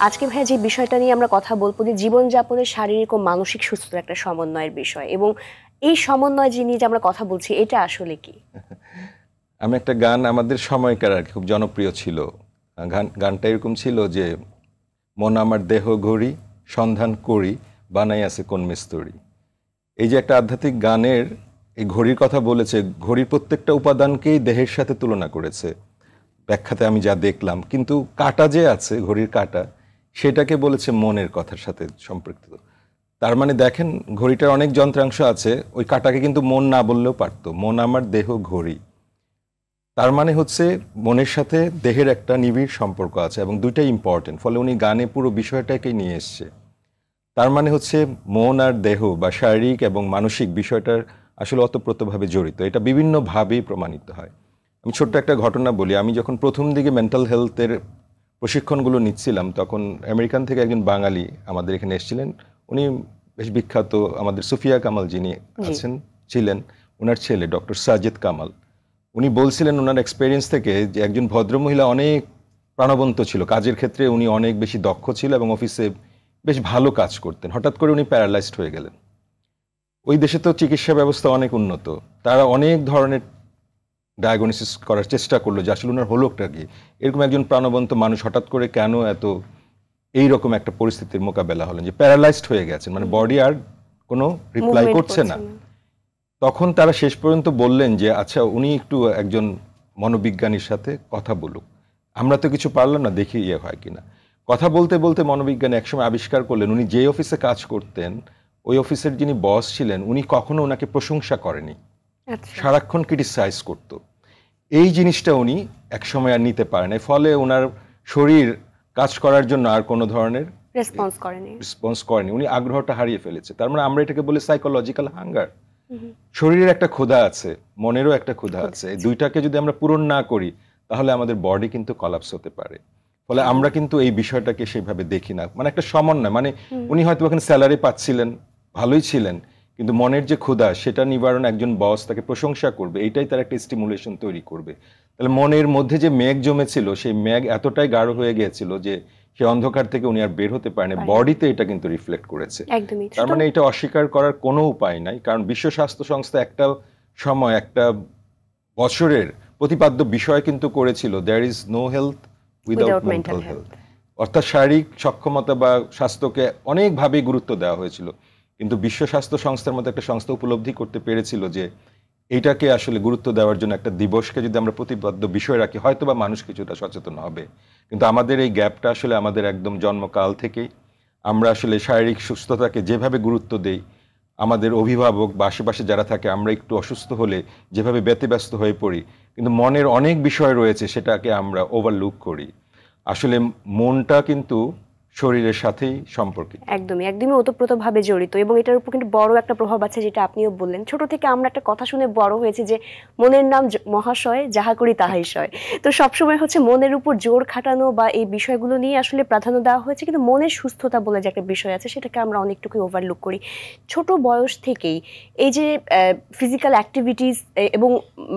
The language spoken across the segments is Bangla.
আজকে ভাইয়া যে বিষয়টা নিয়ে আমরা কথা বলবো যে জীবনযাপনের শারীরিক ও মানসিক সুস্থতার একটা সমন্বয়ের বিষয়, এবং এই সমন্বয় যে নিয়ে যে আমরা কথা বলছি এটা আসলে কি? আমি একটা গান আমাদের সময়কার আর কি খুব জনপ্রিয় ছিল। গানটা এরকম ছিল যে মন আমার দেহ ঘড়ি সন্ধান করি বানাই আছে কোন মিস্তরি। এই যে একটা আধ্যাত্মিক গানের এই ঘড়ির কথা বলেছে, ঘড়ির প্রত্যেকটা উপাদানকেই দেহের সাথে তুলনা করেছে ব্যাখ্যাতে আমি যা দেখলাম। কিন্তু কাঁটা যে আছে ঘড়ির কাঁটা, সেটাকে বলেছে মনের কথার সাথে সম্পৃক্ত। তার মানে দেখেন ঘড়িটার অনেক যন্ত্রাংশ আছে, ওই কাঁটাকে কিন্তু মন না বললেও পারতো। মন আমার দেহ ঘড়ি, তার মানে হচ্ছে মনের সাথে দেহের একটা নিবিড় সম্পর্ক আছে এবং দুইটাই ইম্পর্টেন্ট। ফলে উনি গানে পুরো বিষয়টাকে নিয়ে এসছে। তার মানে হচ্ছে মন আর দেহ বা শারীরিক এবং মানসিক বিষয়টার আসলে অতপ্রতভাবে জড়িত। এটা বিভিন্নভাবেই প্রমাণিত হয়। আমি ছোট্ট একটা ঘটনা বলি। আমি যখন প্রথম দিকে মেন্টাল হেলথের প্রশিক্ষণগুলো নিচ্ছিলাম, তখন আমেরিকান থেকে একজন বাঙালি আমাদের এখানে এসেছিলেন। উনি বেশ বিখ্যাত, আমাদের সুফিয়া কামাল যিনি আছেন ছিলেন, ওনার ছেলে ডক্টর সাজিদ কামাল। উনি বলছিলেন ওনার এক্সপেরিয়েন্স থেকে যে একজন ভদ্রমহিলা অনেক প্রাণবন্ত ছিল, কাজের ক্ষেত্রে উনি অনেক বেশি দক্ষ ছিল এবং অফিসে বেশ ভালো কাজ করতেন। হঠাৎ করে উনি প্যারালাইজড হয়ে গেলেন। ওই দেশে তো চিকিৎসা ব্যবস্থা অনেক উন্নত, তারা অনেক ধরনের ডায়াগনোসিস করার চেষ্টা করলো যে আসলে ওনার হলোটা কি। এরকম একজন প্রাণবন্ত মানুষ হঠাৎ করে কেন এত এইরকম একটা পরিস্থিতির মোকাবেলা হলেন যে প্যারালাইজড হয়ে গেছেন, মানে বডি আর কোনো রিপ্লাই করছে না। তখন তারা শেষ পর্যন্ত বললেন যে আচ্ছা উনি একটু একজন মনোবিজ্ঞানীর সাথে কথা বলুক, আমরা তো কিছু পারলাম না, দেখি ইয়ে হয় কিনা। কথা বলতে বলতে মনোবিজ্ঞানী একসময় আবিষ্কার করলেন উনি যে অফিসে কাজ করতেন ওই অফিসের যিনি বস ছিলেন উনি কখনো ওনাকে প্রশংসা করেনি, সারাক্ষণ ক্রিটিসাইজ করত। এই জিনিসটা উনি একসময় আর নিতে পারেন, ফলে ওনার শরীর কাজ করার জন্য আর কোনো ধরনের রেসপন্স করেনি, উনি আগ্রহটা হারিয়ে ফেলেছে। তার মানে আমরা এটাকে বলি সাইকোলজিক্যাল হাঙ্গার। শরীরের একটা ক্ষুধা আছে, মনেরও একটা ক্ষুধা আছে, এই দুইটাকে যদি আমরা পূরণ না করি তাহলে আমাদের বডি কিন্তু কলাপস হতে পারে। ফলে আমরা কিন্তু এই বিষয়টাকে সেভাবে দেখি না, মানে একটা সমন্বয়। মানে উনি হয়তো ওখানে স্যালারি পাচ্ছিলেন, ভালোই ছিলেন, কিন্তু মনের যে ক্ষুধা সেটা নিবারণ একজন বস তাকে প্রশংসা করবে, এইটাই তার একটা স্টিমুলেশন তৈরি করবে। তাহলে মনের মধ্যে যে মেঘ জমেছিল সেই মেঘ এতটাই গাঢ় হয়ে গিয়েছিল যে সে অন্ধকার থেকে উনি আর বের হতে পারেন, বডিতে এটা কিন্তু রিফ্লেক্ট করেছে। তার মানে এটা অস্বীকার করার কোনো উপায় নাই, কারণ বিশ্ব স্বাস্থ্য সংস্থা একটা সময় একটা বছরের প্রতিপাদ্য বিষয় কিন্তু করেছিল, there is no health without mental health. অর্থাৎ শারীরিক সক্ষমতা বা স্বাস্থ্যকে অনেকভাবেই গুরুত্ব দেওয়া হয়েছিল, কিন্তু বিশ্ব স্বাস্থ্য সংস্থার মতো একটা সংস্থা উপলব্ধি করতে পেরেছিল যে এইটাকে আসলে গুরুত্ব দেওয়ার জন্য একটা দিবসকে যদি আমরা প্রতিপাদ্য বিষয় রাখি হয়তো বা মানুষ কিছুটা সচেতন হবে। কিন্তু আমাদের এই গ্যাপটা আসলে আমাদের একদম জন্মকাল থেকেই। আমরা আসলে শারীরিক সুস্থতাকে যেভাবে গুরুত্ব দেই, আমাদের অভিভাবক বা আশেপাশে যারা থাকে, আমরা একটু অসুস্থ হলে যেভাবে ব্যতিব্যস্ত হয়ে পড়ি, কিন্তু মনের অনেক বিষয় রয়েছে সেটাকে আমরা ওভারলুক করি। আসলে মনটা কিন্তু শরীরের সাথেই সম্পর্কিত, একদমই ওতপ্রোতভাবে জড়িত, এবং এটার উপর কিন্তু বড় একটা প্রভাব আছে, যেটা আপনিও বললেন। ছোট থেকে আমরা একটা কথা শুনে বড় হয়েছে যে মনের নাম মহাশয়, যাহা করি তাহাই সয়। তো সবসময় হচ্ছে মনের উপর জোর খাটানো বা এই বিষয়গুলো নিয়ে আসলে প্রাধান্য দেওয়া হয়েছে, কিন্তু মনের সুস্থতা বলে যে একটা বিষয় আছে সেটাকে আমরা অনেকটুকুই ওভারলুক করি। ছোট বয়স থেকেই এই যে ফিজিক্যাল অ্যাক্টিভিটিস এবং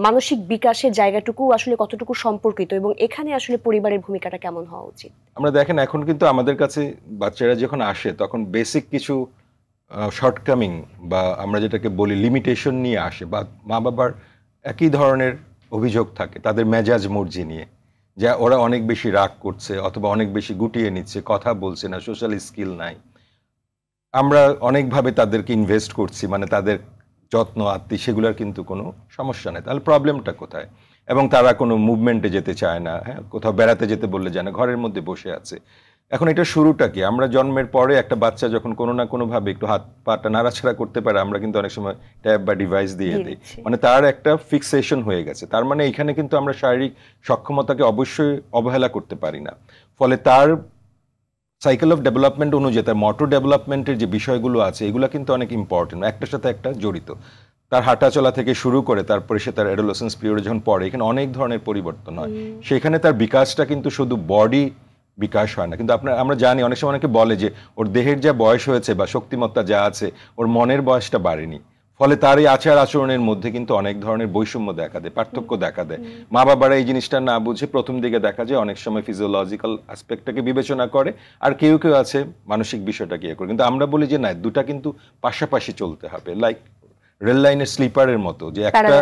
মানসিক বিকাশের জায়গাটুকু আসলে কতটুকু সম্পর্কিত, এবং এখানে আসলে পরিবারের ভূমিকাটা কেমন হওয়া উচিত? আমরা দেখেন এখন কিন্তু আমাদের কাছে বাচ্চারা যখন আসে তখন বেসিক কিছু শর্টকামিং বা আমরা যেটাকে বলি লিমিটেশন নিয়ে আসে, বা মা বাবার একই ধরনের অভিযোগ থাকে তাদের মেজাজ মর্জি নিয়ে, যা ওরা অনেক বেশি রাগ করছে অথবা অনেক বেশি গুটিয়ে নিচ্ছে, কথা বলছে না, সোশ্যাল স্কিল নাই। আমরা অনেকভাবে তাদেরকে ইনভেস্ট করছি, মানে তাদের যত্ন আত্মীয় সেগুলোর কিন্তু কোনো সমস্যা নেই, তাহলে প্রবলেমটা কোথায়? এবং তারা কোনো মুভমেন্টে যেতে চায় না, হ্যাঁ, কোথাও বেড়াতে যেতে বললে যায় না, ঘরের মধ্যে বসে আছে। এখন এটা শুরুটা কি? আমরা জন্মের পরে একটা বাচ্চা যখন কোনো না কোনোভাবে একটু হাত পাটা নাড়াছাড়া করতে পারে, আমরা কিন্তু অনেক সময় ট্যাব বা ডিভাইস দিয়ে দিই, মানে তার একটা ফিক্সেশন হয়ে গেছে। তার মানে এখানে কিন্তু আমরা শারীরিক সক্ষমতাকে অবশ্যই অবহেলা করতে পারি না। ফলে তার সাইকেল অফ ডেভেলপমেন্ট অনুযায়ী তার মোটর ডেভেলপমেন্টের যে বিষয়গুলো আছে এগুলো কিন্তু অনেক ইম্পর্টেন্ট, একটার সাথে একটা জড়িত। তার হাঁটা চলা থেকে শুরু করে তারপরে সে তার অ্যাডোলেসেন্স পিরিয়ডে যখন পড়ে, এখানে অনেক ধরনের পরিবর্তন হয়। সেখানে তার বিকাশটা কিন্তু শুধু বডি বিকাশ হয় না, কিন্তু আমরা জানি অনেক সময় অনেকে বলে যে ওর দেহের যা বয়স হয়েছে বা শক্তিমত্তা যা আছে ওর মনের বয়সটা বাড়েনি। ফলে তার এই আচার আচরণের মধ্যে কিন্তু অনেক ধরনের বৈষম্য দেখা দেয়, পার্থক্য দেখা দেয়। মা বাবারা এই জিনিসটা না বুঝে প্রথম দিকে দেখা যায় অনেক সময় ফিজিওলজিক্যাল অ্যাসপেক্টটাকে বিবেচনা করে, আর কেউ কেউ আছে মানসিক বিষয়টাকে ইয়ে করে। কিন্তু আমরা বলি যে না, দুটা কিন্তু পাশাপাশি চলতে হবে, লাইক রেল লাইনের স্লিপারের মতো, যে একটা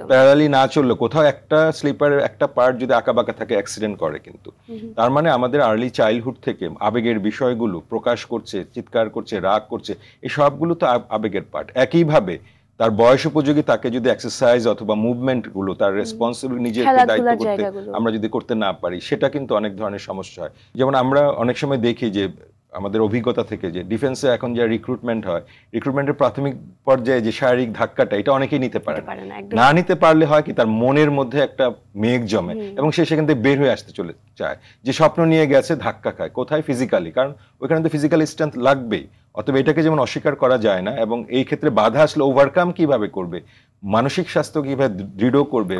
প্যারালালি না চললে কোথাও একটা স্লিপারের একটা পার্ট যদি আঁকাবাঁকা থাকে অ্যাক্সিডেন্ট করে কিন্তু। তার মানে আমাদের আর্লি চাইল্ডহুড থেকে আবেগের বিষয়গুলো প্রকাশ করছে, চিৎকার করছে, রাগ করছে, এই সবগুলো তো আবেগের পার্ট। একইভাবে তার বয়স উপযোগী তাকে যদি এক্সারসাইজ অথবা মুভমেন্ট গুলো, তার রেসপন্সিবল নিজের দায়িত্ব করতে আমরা যদি করতে না পারি, সেটা কিন্তু অনেক ধরনের সমস্যা হয়। যেমন আমরা অনেক সময় দেখি যে আমাদের অভিজ্ঞতা থেকে যে ডিফেন্সে এখন যে রিক্রুটমেন্ট হয়, রিক্রুটমেন্টের প্রাথমিক পর্যায়ে যে শারীরিক ধাক্কাটা, এটা অনেকেই নিতে পারে না। নিতে পারলে হয় কি, তার মনের মধ্যে একটা মেঘ জমে এবং সে সেখান থেকে বের হয়ে আসতে চলে চায়। যে স্বপ্ন নিয়ে গেছে ধাক্কা খায় কোথায়, ফিজিক্যালি, কারণ ওইখানে তো ফিজিক্যাল স্ট্রেংথ লাগবেই। অতএব এটাকে যেমন অস্বীকার করা যায় না, এবং এই ক্ষেত্রে বাধা আসলে ওভারকাম কিভাবে করবে, মানসিক স্বাস্থ্য কিভাবে দৃঢ় করবে,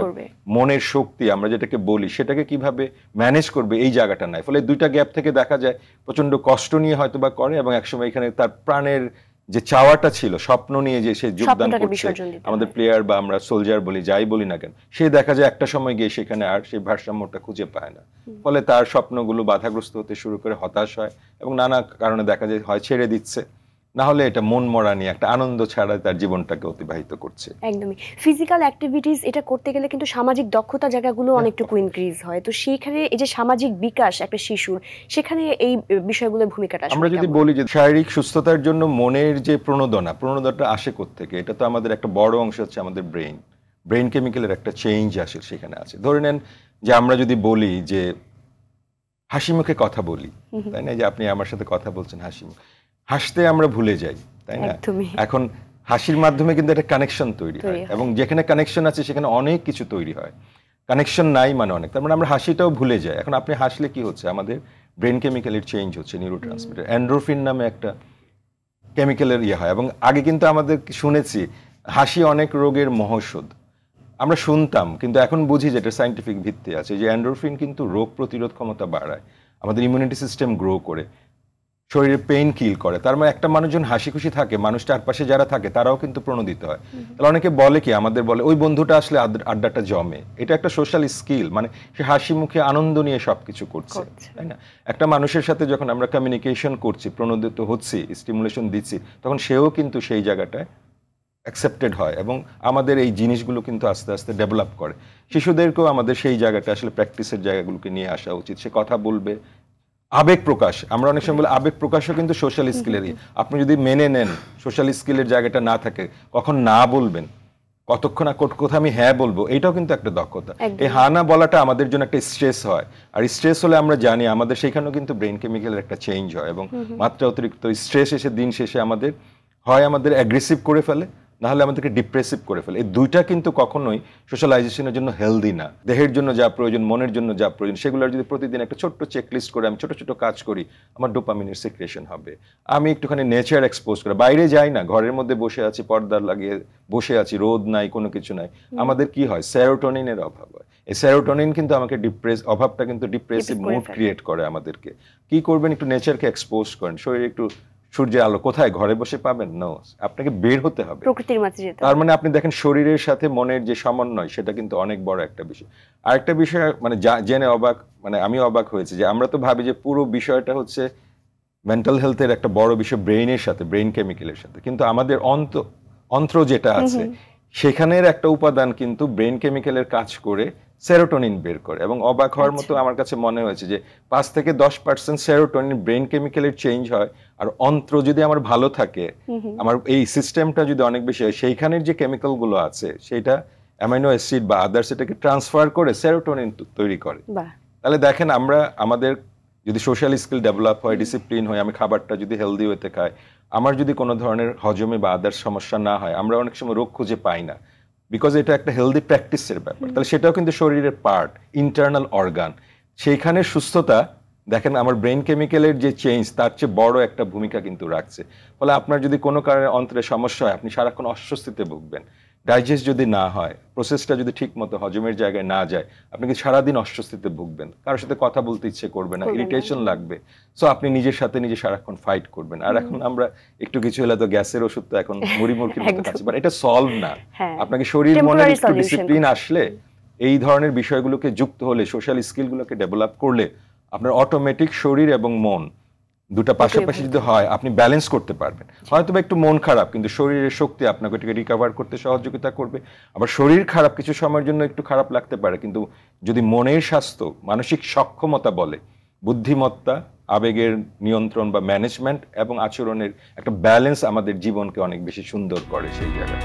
মনের শক্তি আমরা যেটাকে বলি সেটাকে কিভাবে ম্যানেজ করবে, এই জায়গাটা নাই। ফলে দুইটা গ্যাপ থেকে দেখা যায় প্রচন্ড কষ্ট নিয়ে হয়তো বা করে, এবং একসময় এখানে তার প্রাণের যে চাওয়াটা ছিল, স্বপ্ন নিয়ে যে সে যোগদান করছে, আমাদের প্লেয়ার বা আমরা সোলজার বলি, যাই বলি না কেন, সে দেখা যায় একটা সময় গিয়ে সেখানে আর সেই ভারসাম্যটা খুঁজে পায় না। ফলে তার স্বপ্নগুলো বাধাগ্রস্ত হতে শুরু করে, হতাশ হয়, এবং নানা কারণে দেখা যায় হয় ছেড়ে দিচ্ছে, না হলে এটা মন মরা নিয়ে একটা আনন্দ ছাড়া তার জীবনটাকে অতিবাহিত করছে। একদমই ফিজিক্যাল অ্যাক্টিভিটিস এটা করতে গেলে কিন্তু সামাজিক দক্ষতা জায়গাগুলো অনেকটুকু ইনক্রিজ হয়, তো সেইখানে এই যে সামাজিক বিকাশ একটা শিশুর, সেখানে এই বিষয়গুলোর ভূমিকাটা আমরা যদি বলি যে শারীরিক সুস্থতার জন্য মনের যে প্রণোদনাটা আসে কোত্থেকে, এটা তো আমাদের একটা বড় অংশ হচ্ছে আমাদের ব্রেন কেমিক্যালের একটা চেঞ্জ আসে সেখানে আছে। ধরে নেন যে আমরা যদি বলি যে হাসি মুখে কথা বলি, তাই না, যে আপনি আমার সাথে কথা বলছেন হাসি মুখে, হাসতে আমরা ভুলে যাই, তাই না? এখন হাসির মাধ্যমে কিন্তু একটা কানেকশন তৈরি হয়, এবং যেখানে কানেকশন আছে সেখানে অনেক কিছু তৈরি হয়। কানেকশন নাই মানে অনেক, তার মানে আমরা হাসিটাও ভুলে যাই। এখন আপনি হাসলে কি হচ্ছে, আমাদের ব্রেন কেমিক্যালের চেঞ্জ হচ্ছে, নিউরোট্রান্সমিটার এন্ডোরফিন নামে একটা কেমিক্যালের ইয়ে হয়। এবং আগে কিন্তু আমাদের শুনেছি হাসি অনেক রোগের মহৌষধ, আমরা শুনতাম, কিন্তু এখন বুঝি যে এটা সায়েন্টিফিক ভিত্তি আছে, যে এন্ডোরফিন কিন্তু রোগ প্রতিরোধ ক্ষমতা বাড়ায়, আমাদের ইমিউনিটি সিস্টেম গ্রো করে, শরীরে পেইন কিল করে। তার মানে একটা মানুষজন হাসি খুশি থাকে, মানুষ চারপাশে যারা থাকে তারাও কিন্তু প্রণোদিত হয়। তাহলে অনেকে বলে কি, আমাদের বলে ওই বন্ধুটা আসলে আড্ডাটা জমে, এটা একটা সোশ্যাল স্কিল, মানে সে হাসি মুখে আনন্দ নিয়ে সবকিছু করছে, তাই না? একটা মানুষের সাথে যখন আমরা কমিউনিকেশন করছি, প্রণোদিত হচ্ছি, স্টিমুলেশন দিচ্ছি, তখন সেও কিন্তু সেই জায়গাটায় অ্যাকসেপ্টেড হয়, এবং আমাদের এই জিনিসগুলো কিন্তু আস্তে আস্তে ডেভেলপ করে। শিশুদেরকেও আমাদের সেই জায়গাটা আসলে প্র্যাকটিসের জায়গাগুলোকে নিয়ে আসা উচিত। সে কথা বলবে, আবেগ প্রকাশ, আমরা অনেক সময় বলি আবেগ প্রকাশও কিন্তু সোশ্যাল স্কিলেরই। আপনি যদি মেনে নেন সোশ্যাল স্কিলের জায়গাটা না থাকে, কখন না বলবেন, কতক্ষণ কোথায় আমি হ্যাঁ বলবো, এটাও কিন্তু একটা দক্ষতা। এই হা না বলাটা আমাদের জন্য একটা স্ট্রেস হয়, আর স্ট্রেস হলে আমরা জানি আমাদের সেখানেও কিন্তু ব্রেন কেমিক্যালের একটা চেঞ্জ হয়, এবং মাত্রা অতিরিক্ত স্ট্রেস এসে দিন শেষে আমাদের হয় আমাদের অ্যাগ্রেসিভ করে ফেলে, না হলে আমাদেরকে ডিপ্রেসিভ করে ফেলে। এই দুইটা কিন্তু কখনোই সোশ্যালাইজেশনের জন্য হেলদি না। দেহের জন্য যা প্রয়োজন, মনের জন্য যা প্রয়োজন, সেগুলোর যদি প্রতিদিন একটা ছোট্ট চেকলিস্ট করে আমি ছোট ছোট কাজ করি, আমার ডোপামিনের সিক্রেশন হবে। আমি একটুখানি নেচার এক্সপোজ করে, বাইরে যাই না, ঘরের মধ্যে বসে আছি, পর্দা লাগিয়ে বসে আছি, রোদ নাই, কোনো কিছু নাই, আমাদের কি হয়, সেরোটোনিনের অভাব হয়। এই সেরোটোনিন কিন্তু আমাকে অভাবটা কিন্তু ডিপ্রেসিভ মুড ক্রিয়েট করে আমাদেরকে। কি করবেন, একটু নেচারকে এক্সপোজ করেন, শরীরে একটু সূর্যের আলো কোথায় ঘরে বসে পাবেন, নো, আপনাকে বের হতে হবে, প্রকৃতির মাঝে যেতে হবে। তার মানে আপনি দেখেন শরীরের সাথে মনের যে সমন্বয়, সেটা কিন্তু অনেক বড় একটা বিষয়। আরেকটা বিষয় মানে জেনে অবাক, মানে আমি অবাক হয়েছে যে আমরা তো ভাবি যে পুরো বিষয়টা হচ্ছে মেন্টাল হেলথের একটা বড় বিষয় ব্রেইনের সাথে, ব্রেইন কেমিক্যালের সাথে, কিন্তু আমাদের অন্ত্র যেটা আছে সেখানের একটা উপাদান কিন্তু ব্রেইন কেমিক্যালের কাজ করে সেরোটোনিন বের করে। এবং অবাক হওয়ার মতো আমার কাছে মনে হয়েছে যে 5 থেকে 10% সেরোটোনিন ব্রেইন কেমিক্যালের চেঞ্জ হয়, আর অন্ত্র যদি আমার ভালো থাকে, আমার এই সিস্টেমটা যদি অনেক বেশি হয়, সেইখানের যে কেমিক্যাল গুলো আছে সেটা অ্যামাইনো অ্যাসিড বা আদার্স এটাকে ট্রান্সফার করে সেরোটোনিন তৈরি করে। তাহলে দেখেন আমরা আমাদের যদি সোশ্যাল স্কিল ডেভেলপ হয়, ডিসিপ্লিন হয়, আমি খাবারটা যদি হেলদি ওয়েতে খাই, আমার যদি কোনো ধরনের হজমে বা আদার্স সমস্যা না হয়, আমরা অনেক সময় রোগ খুঁজে পাই না, বিকজ এটা একটা হেলদি প্র্যাকটিসের ব্যাপার। তাহলে সেটাও কিন্তু শরীরের পার্ট, ইন্টারনাল অর্গান, সেইখানে সুস্থতা দেখেন আমার ব্রেন কেমিক্যালের যে চেঞ্জ তার চেয়ে বড় একটা ভূমিকা কিন্তু রাখছে। ফলে আপনার যদি কোনো কারণে অন্ত্রের সমস্যা হয়, আপনি সারাক্ষণ অস্বস্তিতে ভুগবেন, ডাইজেস্ট যদি না হয়, প্রসেসটা যদি ঠিক মতো হজমের জায়গায় না যায়, আপনি কি সারাদিন অস্বস্তিতে ভুগবেন, কারোর সাথে কথা বলতে ইচ্ছে করবে না, ইরিটেশন লাগবে। সো আপনি নিজের সাথে নিজে সারাক্ষণ ফাইট করবেন। আর এখন আমরা একটু কিছু হলে তো গ্যাসের ওষুধ তো এখন মুড়ি মুরগির মতো খাচ্ছি, বাট এটা সলভ না। আপনাকে শরীর মনের একটু ডিসিপ্লিন আসলে, এই ধরনের বিষয়গুলোকে যুক্ত হলে, সোশ্যাল স্কিলগুলোকে ডেভেলপ করলে আপনার অটোমেটিক শরীর এবং মন দুটা পাশাপাশি যদি হয়, আপনি ব্যালেন্স করতে পারবেন। হয়তো বা একটু মন খারাপ, কিন্তু শরীরের শক্তি আপনাকে এটাকে রিকভার করতে সহযোগিতা করবে। আবার শরীর খারাপ কিছু সময়ের জন্য একটু খারাপ লাগতে পারে, কিন্তু যদি মনের স্বাস্থ্য, মানসিক সক্ষমতা বলে, বুদ্ধিমত্তা, আবেগের নিয়ন্ত্রণ বা ম্যানেজমেন্ট এবং আচরণের একটা ব্যালেন্স আমাদের জীবনকে অনেক বেশি সুন্দর করে সেই জায়গায়।